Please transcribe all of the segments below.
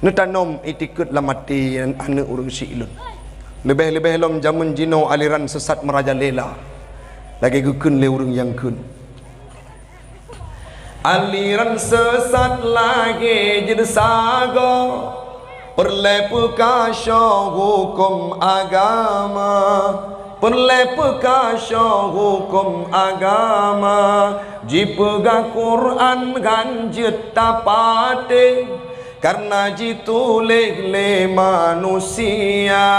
Netanom itikut lah mati anak urang silun. Lebih-lebih lom zaman jino aliran sesat merajalela. Lagi gukun le urang yang kun. Aliran sesat lagi jadi sago. Perlepukasyo hukum agama. Perlepukasyo hukum agama. Jipega Quran ganjet tapate. Karena jitu le manusia,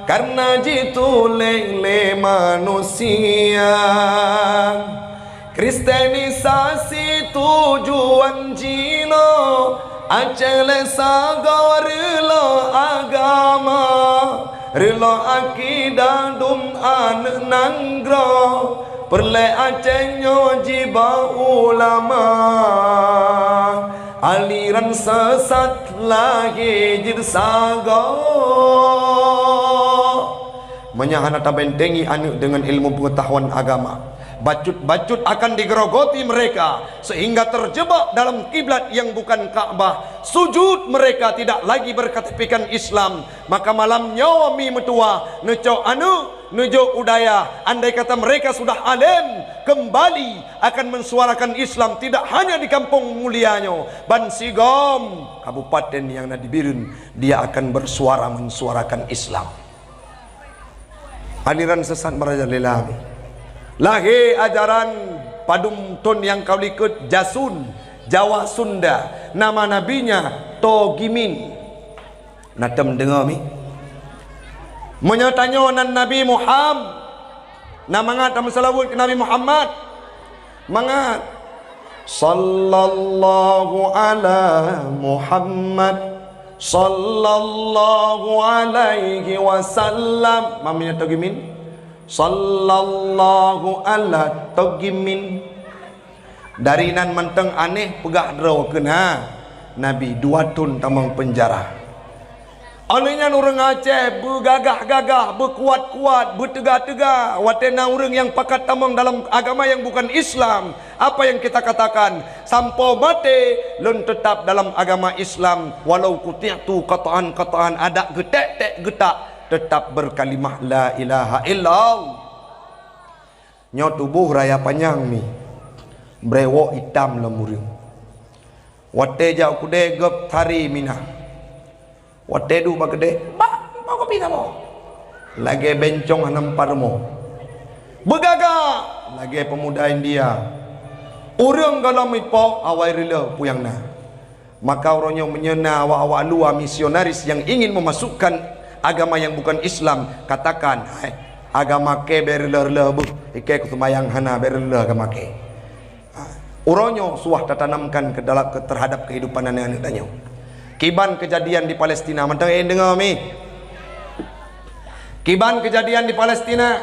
karena jitu le manusia. Kristenisasi tujuan jino, acele saga relo agama, relo akidah dum an nanggro, perle acenyo jiba ulama. Aliran sesat lagi jirsaga. Menyahana tabentengi anu dengan ilmu pengetahuan agama. Bacut-bacut akan digerogoti mereka sehingga terjebak dalam kiblat yang bukan Ka'bah. Sujud mereka tidak lagi berkatapikan Islam. Maka malam nyawa mi metua neco anu nujo udaya. Andai kata mereka sudah alim, kembali akan mensuarakan Islam tidak hanya di kampung mulianya Bansigom, kabupaten yang ada di Birun, dia akan bersuara mensuarakan Islam. Aliran sesat merajalela. Lahir ajaran padum ton yang kau ikut Jasun, Jawa Sunda. Nama nabinya Togimin. Natem dengar mi. Menyatanya nan Nabi Muhammad. Nama ngat am salawat ke Nabi Muhammad. Mangat. Sallallahu ala Muhammad. Sallallahu alaihi wasallam. Mamanya Togimin. Sallallahu ala Togimin. Dari nan menteng aneh pegah draw kena Nabi 2 tahun tamang penjara. Olehnya orang Aceh bergagah-gagah, berkuat-kuat, bertegah-tegah. Watena orang yang pakat tamang dalam agama yang bukan Islam. Apa yang kita katakan? Sampai mati lun tetap dalam agama Islam. Walau kuti'tu kataan-kataan ada getek-tek getak, tetap berkalimah la ilaha illallah. Nyo tubuh raya panjang mi. Brewo hitam lemurung. Wate jau kude gep tari minah. Wate du bagede, mau kopi namo. Lagi bencong hanam parmo. Begaga lagi pemuda India. Urang kalau mipo awai rela puyangna. Maka orangnya menyena awak-awak luar misionaris yang ingin memasukkan agama yang bukan Islam, katakan, hai, agama ke berler-ler bu, ike kutumayang hana berler agama ke. Orangnya suah tertanamkan ke dalam terhadap kehidupan anak-anak tanya. Kiban kejadian di Palestina, mentang dengar mi. Kiban kejadian di Palestina,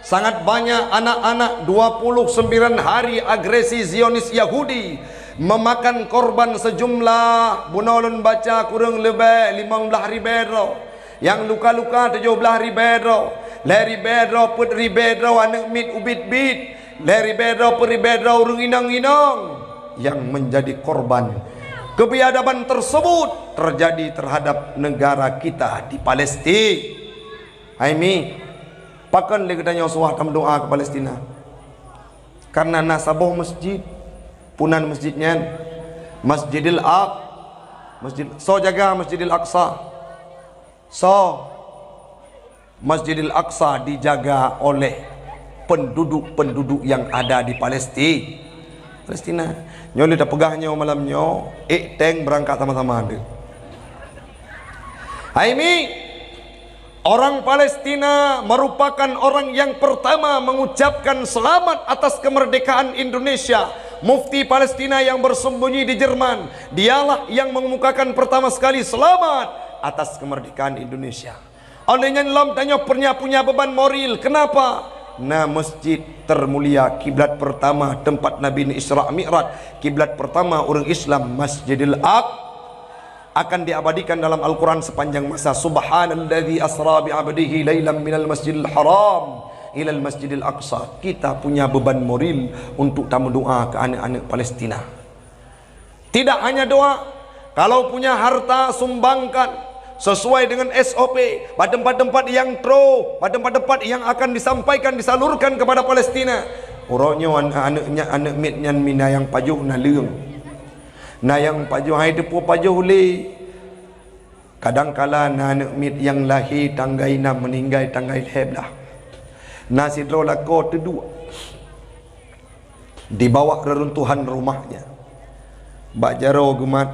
sangat banyak anak-anak 29 hari agresi Zionis Yahudi memakan korban sejumlah bunolon baca kurang lebih 15,000. Yang luka-luka 17,000. Leri bedro put ribedro anak mit ubit bit. Leri bedro put ribedro urung inang-inang yang menjadi korban. Kebiadaban tersebut terjadi terhadap negara kita di Palestina. Aimi, pakan le kedanya suah tam doa ke Palestina. Karena nasaboh masjid, punan masjidnya Masjidil Aqsa, masjid so jaga Masjidil Aqsa. So Masjidil Aqsa dijaga oleh penduduk-penduduk yang ada di Palestina. Nyo dah pegahnya malam nyo, teng berangkat sama-sama ada. Aimi, orang Palestina merupakan orang yang pertama mengucapkan selamat atas kemerdekaan Indonesia. Mufti Palestina yang bersembunyi di Jerman, dialah yang mengemukakan pertama sekali selamat atas kemerdekaan Indonesia. Olehnya lam tanya punya beban moral. Kenapa? Nah, masjid termulia, kiblat pertama tempat Nabi Isra Mi'raj, kiblat pertama orang Islam, Masjidil Aqsa, akan diabadikan dalam Al-Quran sepanjang masa. Subhanalladzi asra bi'abdihi lailan minal masjidil haram ilal masjidil aqsa. Kita punya beban moral untuk tamu doa ke anak-anak Palestina. Tidak hanya doa, Kalau punya harta sumbangkan sesuai dengan SOP, pada tempat-tempat yang pada tempat-tempat yang akan disampaikan, disalurkan kepada Palestina. Orangnya anak mitnya mina yang pajuh na leung. Na yang pajuh hai depu pajuh le. Kadang-kala na anak mit yang lahir tanggai na meninggal tanggai heblah. Na sidro lako kedua. Dibawa reruntuhan rumahnya. Bak jaro gemat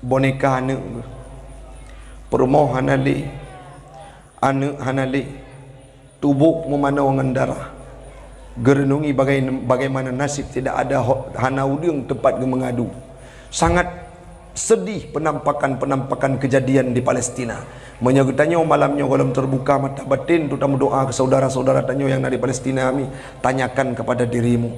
boneka anak. Permoh hanali, anak hanali, tubuh memanau dengan darah. Gerenungi bagaimana nasib tidak ada hana udung tempat mengadu. Sangat sedih penampakan kejadian di Palestina. Menyagutannya malamnya walam terbuka mata batin, terutama doa ke saudara-saudara tanyo yang dari Palestina kami, tanyakan kepada dirimu.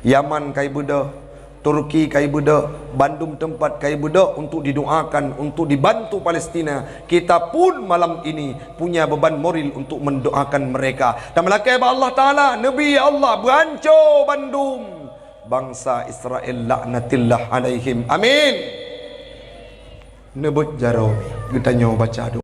Yaman kai budak, Turki kai budak, Bandung tempat kai budak untuk didoakan, untuk dibantu Palestina. Kita pun malam ini punya beban moral untuk mendoakan mereka. Dan melakai Allah Ta'ala, Nabi Allah berancur Bandung, bangsa Israel laknatillah alaihim. Amin. Nebut jaraw, kita nyaw baca doa.